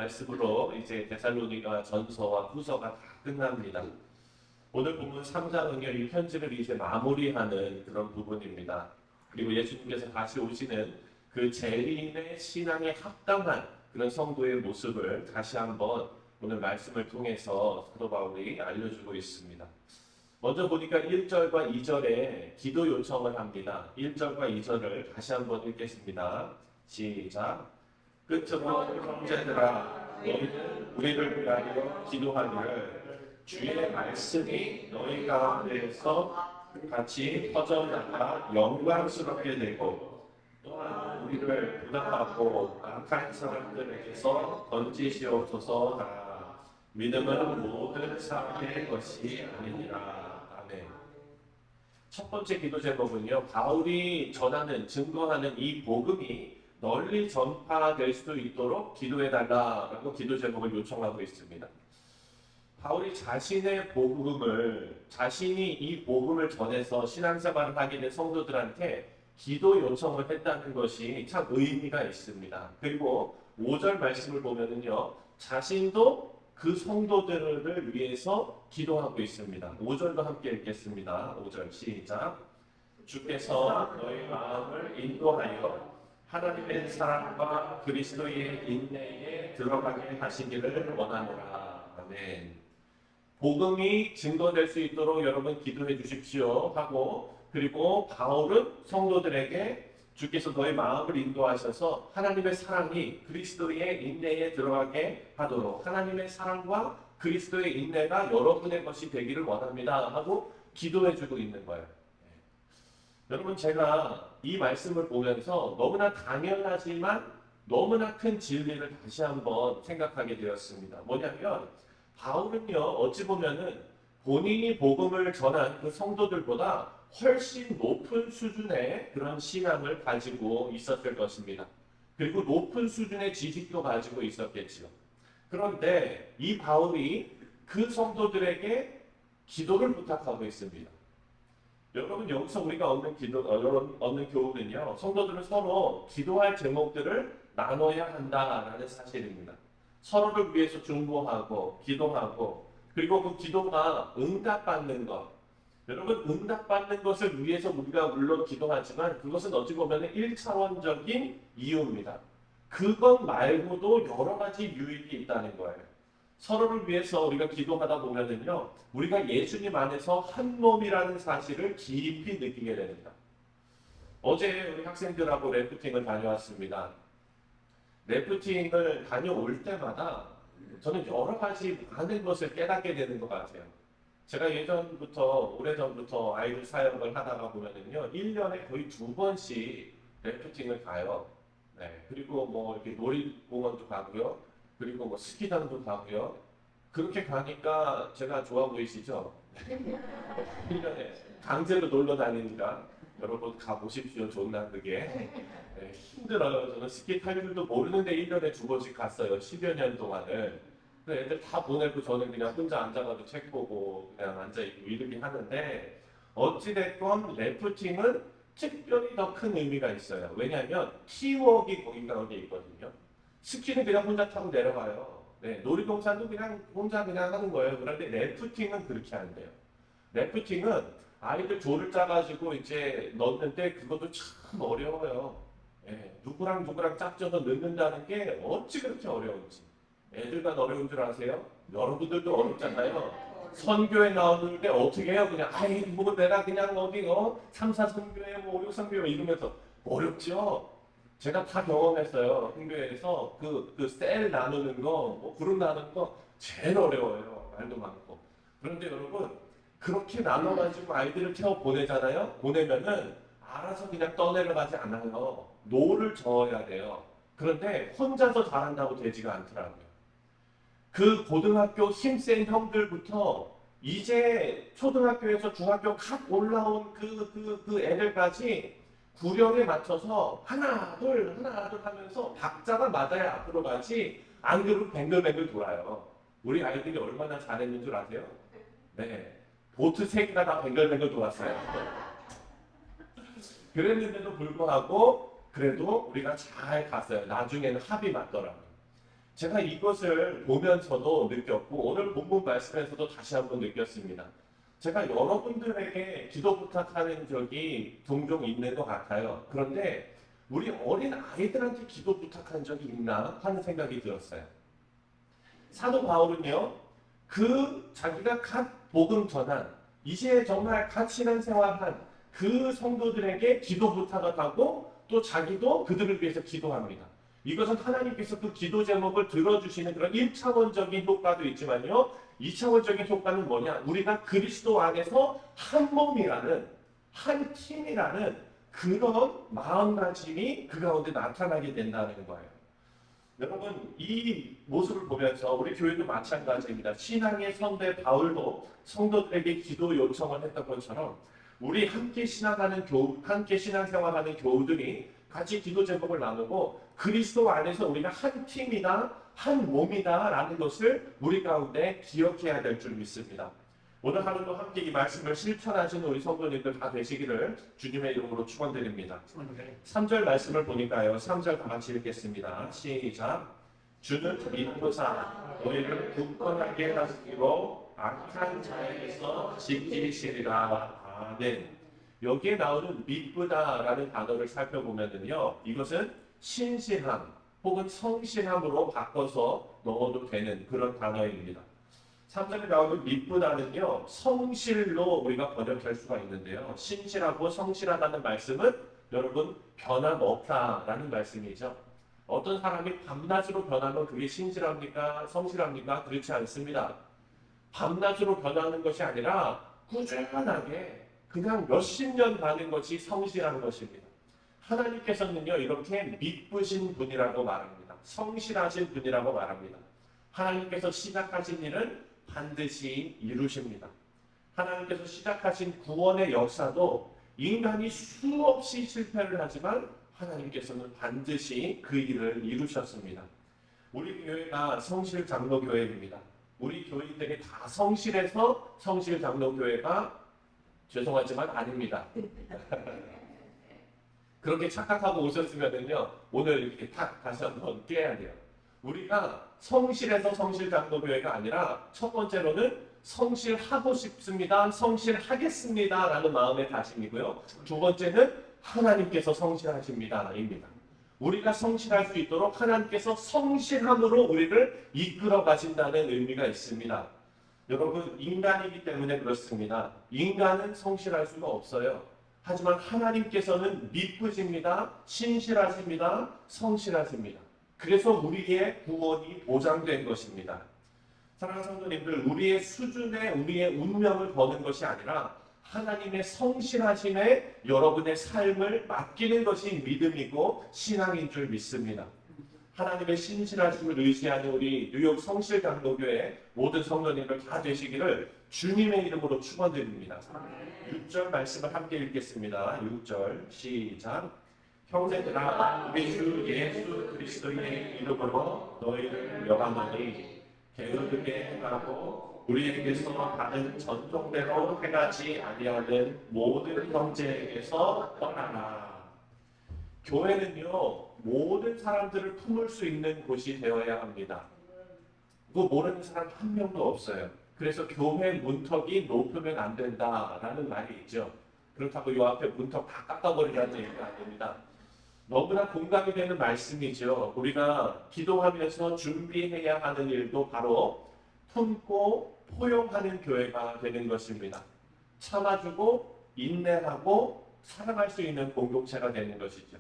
말씀으로 이제 데살로니가 전서와 후서가 다 끝납니다. 오늘 본문 3장은요, 이 편지를 이제 마무리하는 그런 부분입니다. 그리고 예수님께서 다시 오시는 그 재림의 신앙에 합당한 그런 성도의 모습을 다시 한번 오늘 말씀을 통해서 사도 바울이 알려주고 있습니다. 먼저 보니까 1절과 2절에 기도 요청을 합니다. 1절과 2절을 다시 한번 읽겠습니다. 시작. 끝으로 형제들아 너희는 우리를 위하여 기도하기를 주의 말씀이 너희 가운데에서 같이 퍼져나가 영광스럽게 되고 또한 우리를 부담하고 악한 사람들에게서 건지시옵소서. 믿음은 모든 사람의 것이 아니니라. 아멘. 첫 번째 기도 제목은요, 바울이 전하는, 증거하는 이 복음이 널리 전파될 수 있도록 기도해달라라고 기도 제목을 요청하고 있습니다. 바울이 자신의 복음을, 자신이 이 복음을 전해서 신앙생활을 하게 된 성도들한테 기도 요청을 했다는 것이 참 의미가 있습니다. 그리고 5절 말씀을 보면은요, 자신도 그 성도들을 위해서 기도하고 있습니다. 5절도 함께 읽겠습니다. 5절 시작. 주께서 너희 마음을 인도하여 하나님의 사랑과 그리스도의 인내에 들어가게 하시기를 원하노라. 아멘. 복음이 증거될 수 있도록 여러분 기도해 주십시오 하고, 그리고 바울은 성도들에게 주께서 너의 마음을 인도하셔서 하나님의 사랑이 그리스도의 인내에 들어가게 하도록, 하나님의 사랑과 그리스도의 인내가 여러분의 것이 되기를 원합니다 하고 기도해주고 있는 거예요. 여러분, 제가 이 말씀을 보면서 너무나 당연하지만 너무나 큰 진리를 다시 한번 생각하게 되었습니다. 뭐냐면 바울은요, 어찌 보면은 본인이 복음을 전한 그 성도들보다 훨씬 높은 수준의 그런 신앙을 가지고 있었을 것입니다. 그리고 높은 수준의 지식도 가지고 있었겠지요. 그런데 이 바울이 그 성도들에게 기도를 부탁하고 있습니다. 여러분, 여기서 우리가 얻는 교훈은요, 성도들은 서로 기도할 제목들을 나눠야 한다라는 사실입니다. 서로를 위해서 중보하고 기도하고, 그리고 그 기도가 응답받는 것, 여러분, 응답받는 것을 위해서 우리가 물론 기도하지만 그것은 어찌 보면 1차원적인 이유입니다. 그것 말고도 여러 가지 유익이 있다는 거예요. 서로를 위해서 우리가 기도하다 보면은요, 우리가 예수님 안에서 한 몸이라는 사실을 깊이 느끼게 됩니다. 어제 우리 학생들하고 래프팅을 다녀왔습니다. 래프팅을 다녀올 때마다 저는 여러 가지 많은 것을 깨닫게 되는 것 같아요. 제가 예전부터, 오래전부터 아이들 사역을 하다가 보면은요, 1년에 거의 2번씩 래프팅을 가요. 네. 그리고 뭐 이렇게 놀이공원도 가고요. 그리고 뭐 스키장도 가고요. 그렇게 가니까 제가 좋아 보이시죠? 1년에 강제로 놀러 다니니까 여러분 가보십시오. 좋나 그게. 네, 힘들어요. 저는 스키 탈 줄도 모르는데 1년에 2번씩 갔어요. 10여 년 동안을. 애들 다 보내고 저는 그냥 혼자 앉아가지고 책 보고 그냥 앉아있고 이렇게 하는데, 어찌됐건 래프팅은 특별히 더 큰 의미가 있어요. 왜냐하면 팀워크가 거기 가운데 있거든요. 스키는 그냥 혼자 타고 내려가요. 네, 놀이동산도 그냥 혼자 그냥 하는 거예요. 그런데 래프팅은 그렇게 안 돼요. 래프팅은 아이들 조를 짜가지고 이제 넣는데 그것도 참 어려워요. 네, 누구랑 짝져서 넣는다는 게 어찌 그렇게 어려운지. 애들만 어려운 줄 아세요? 여러분들도 어렵잖아요. 선교에 나오는데 어떻게 해요? 그냥 아이 뭐 내가 그냥 어디 3사 선교회 뭐 5, 6 선교회 이러면서 어렵죠? 제가 다 경험했어요. 선교회에서 그 셀 나누는 거, 뭐 그룹 나누는 거 제일 어려워요. 말도 많고. 그런데 여러분, 그렇게 나눠가지고 아이들을 태워 보내잖아요. 보내면은 알아서 그냥 떠내려가지 않아요. 노를 저어야 돼요. 그런데 혼자서 잘한다고 되지가 않더라고요. 그 고등학교 힘센 형들부터 이제 초등학교에서 중학교 갓 올라온 그 애들까지 구령에 맞춰서 하나 둘 하면서 박자가 맞아야 앞으로 가지, 안 그러면 뱅글뱅글 돌아요. 우리 아이들이 얼마나 잘했는 줄 아세요? 네, 보트 3개가 다 뱅글뱅글 돌았어요. 그랬는데도 불구하고 그래도 우리가 잘 갔어요. 나중에는 합이 맞더라고요. 제가 이것을 보면서도 느꼈고 오늘 본문 말씀에서도 다시 한번 느꼈습니다. 제가 여러분들에게 기도 부탁하는 적이 종종 있는 것 같아요. 그런데 우리 어린 아이들한테 기도 부탁한 적이 있나 하는 생각이 들었어요. 사도 바울은요, 자기가 갓 복음 전한, 이제 정말 갓 신앙생활한 그 성도들에게 기도 부탁을 하고 또 자기도 그들을 위해서 기도합니다. 이것은 하나님께서 그 기도 제목을 들어주시는 그런 1차원적인 효과도 있지만요, 2차원적인 효과는 뭐냐? 우리가 그리스도 안에서 한 몸이라는, 한 팀이라는 그런 마음가짐이 그 가운데 나타나게 된다는 거예요. 여러분, 이 모습을 보면서 우리 교회도 마찬가지입니다. 신앙의 선배 바울도 성도들에게 기도 요청을 했던 것처럼 우리 함께 신앙하는 함께 신앙생활하는 교우들이 같이 기도 제목을 나누고 그리스도 안에서 우리가 한 팀이다, 한 몸이다라는 것을 우리 가운데 기억해야 될 줄 믿습니다. 오늘 하루도 함께 이 말씀을 실천하시는 우리 성도님들 다 되시기를 주님의 이름으로 축원드립니다. 3절 말씀을 보니까요. 3절 다 같이 읽겠습니다. 시작. 주는 믿고사 너희를 굳건하게 하시기로 악한 자에게서 지키시리라. 아멘. 여기에 나오는 믿부다라는 단어를 살펴보면요. 이것은 신실함 혹은 성실함으로 바꿔서 넣어도 되는 그런 단어입니다. 3절에 나오는 믿부다는요, 성실로 우리가 번역할 수가 있는데요. 신실하고 성실하다는 말씀은 여러분 변함없다라는 말씀이죠. 어떤 사람이 밤낮으로 변하면 그게 신실합니까? 성실합니까? 그렇지 않습니다. 밤낮으로 변하는 것이 아니라 꾸준하게 그냥 몇십 년 가는 것이 성실한 것입니다. 하나님께서는요, 이렇게 믿으신 분이라고 말합니다. 성실하신 분이라고 말합니다. 하나님께서 시작하신 일은 반드시 이루십니다. 하나님께서 시작하신 구원의 역사도 인간이 수없이 실패를 하지만 하나님께서는 반드시 그 일을 이루셨습니다. 우리 교회가 성실장로교회입니다. 우리 교인들이 다 성실해서 성실장로교회가 죄송하지만 아닙니다. 그렇게 착각하고 오셨으면요, 오늘 이렇게 탁 다시 한번 깨야 돼요. 우리가 성실해서 성실장로교회가 아니라 첫 번째로는 성실하고 싶습니다, 성실하겠습니다 라는 마음의 다짐이고요. 두 번째는 하나님께서 성실하십니다 입니다. 우리가 성실할 수 있도록 하나님께서 성실함으로 우리를 이끌어 가신다는 의미가 있습니다. 여러분, 인간이기 때문에 그렇습니다. 인간은 성실할 수가 없어요. 하지만 하나님께서는 믿으십니다, 신실하십니다, 성실하십니다. 그래서 우리의 구원이 보장된 것입니다. 사랑하는 성도님들, 우리의 수준에 우리의 운명을 거는 것이 아니라 하나님의 성실하심에 여러분의 삶을 맡기는 것이 믿음이고 신앙인 줄 믿습니다. 하나님의 신실하심을 의지하는 우리 뉴욕 성실장로교회 모든 성도님들 다 되시기를 주님의 이름으로 축원드립니다. 6절 말씀을 함께 읽겠습니다. 6절 시작. 형제들아 우리 주 예수 그리스도의 이름으로 너희를 명하노니 게으르게 행하고 우리에게서 받은 전통대로 행하지 아니하는 모든 형제에게서 떠나라. 교회는요, 모든 사람들을 품을 수 있는 곳이 되어야 합니다. 그거 모르는 사람 한 명도 없어요. 그래서 교회 문턱이 높으면 안 된다라는 말이 있죠. 그렇다고 이 앞에 문턱 다 깎아버리라는 얘기가 아닙니다. 너무나 공감이 되는 말씀이죠. 우리가 기도하면서 준비해야 하는 일도 바로 품고 포용하는 교회가 되는 것입니다. 참아주고 인내하고 사랑할 수 있는 공동체가 되는 것이죠.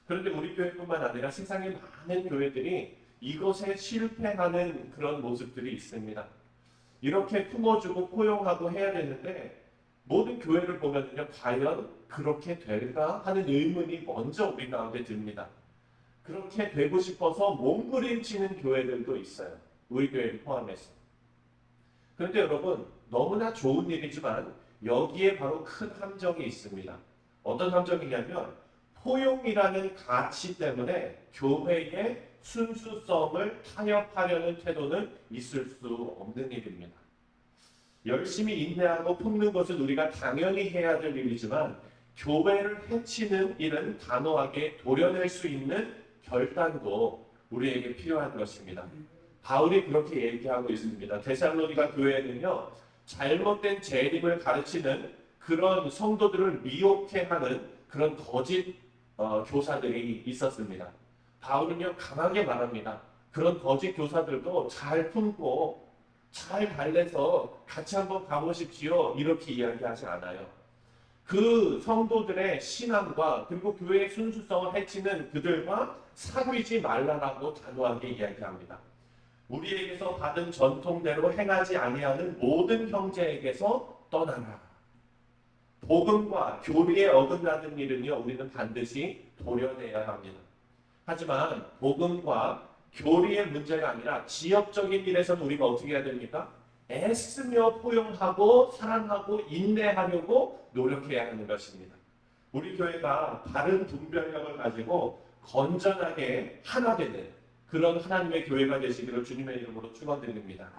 그런데 우리 교회뿐만 아니라 세상의 많은 교회들이 이것에 실패하는 그런 모습들이 있습니다. 이렇게 품어주고 포용하고 해야 되는데 모든 교회를 보면요, 과연 그렇게 될까 하는 의문이 먼저 우리 가운데 듭니다. 그렇게 되고 싶어서 몸부림치는 교회들도 있어요. 우리 교회를 포함해서. 그런데 여러분, 너무나 좋은 일이지만 여기에 바로 큰 함정이 있습니다. 어떤 함정이냐면 포용이라는 가치 때문에 교회의 순수성을 타협하려는 태도는 있을 수 없는 일입니다. 열심히 인내하고 품는 것은 우리가 당연히 해야 될 일이지만 교회를 해치는 일은 단호하게 도려낼 수 있는 결단도 우리에게 필요한 것입니다. 바울이 그렇게 얘기하고 있습니다. 데살로니가 교회는요, 잘못된 재림을 가르치는 그런 성도들을 미혹해 하는 그런 거짓 교사들이 있었습니다. 바울은요, 강하게 말합니다. 그런 거짓 교사들도 잘 품고 잘 달래서 같이 한번 가보십시오. 이렇게 이야기하지 않아요. 그 성도들의 신앙과 그리고 교회의 순수성을 해치는 그들과 사귀지 말라라고 단호하게 이야기합니다. 우리에게서 받은 전통대로 행하지 아니하는 모든 형제에게서 떠나라. 복음과 교리에 어긋나는 일은요, 우리는 반드시 도려내야 합니다. 하지만 복음과 교리의 문제가 아니라 지역적인 일에서는 우리가 어떻게 해야 됩니까? 애쓰며 포용하고 사랑하고 인내하려고 노력해야 하는 것입니다. 우리 교회가 바른 분별력을 가지고 건전하게 하나 되는 그런 하나님의 교회가 되시기를 주님의 이름으로 축원드립니다.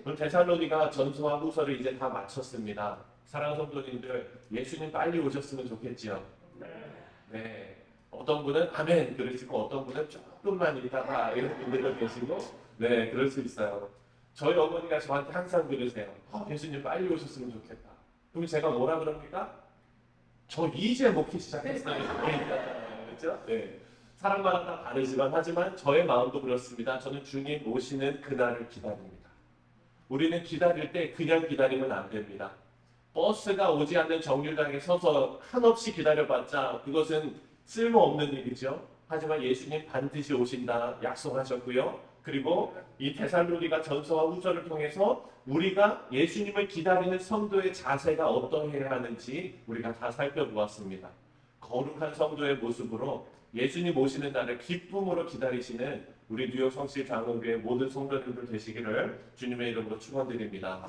오늘 데살로니가 전서와 후서를 이제 다 마쳤습니다. 사랑하는 성도님들, 예수님 빨리 오셨으면 좋겠지요. 네. 어떤 분은 아멘 그러시고 어떤 분은 조금만 있다가 이런 분들도 계시고, 네, 그럴 수 있어요. 저희 어머니가 저한테 항상 그러세요. 예수님 빨리 오셨으면 좋겠다. 그럼 제가 뭐라 그럽니까? 저 이제 먹기 시작했어요. 그렇죠? 네. 사람마다 다 다르지만 하지만 저의 마음도 그렇습니다. 저는 주님 오시는 그날을 기다립니다. 우리는 기다릴 때 그냥 기다리면 안 됩니다. 버스가 오지 않는 정류장에 서서 한없이 기다려봤자 그것은 쓸모없는 일이죠. 하지만 예수님 반드시 오신다 약속하셨고요. 그리고 이 데살로니가 전서와 후서를 통해서 우리가 예수님을 기다리는 성도의 자세가 어떠해야 하는지 우리가 다 살펴보았습니다. 거룩한 성도의 모습으로 예수님 오시는 날을 기쁨으로 기다리시는 우리 뉴욕 성실 장로교회 모든 성도님들 되시기를 주님의 이름으로 축원드립니다.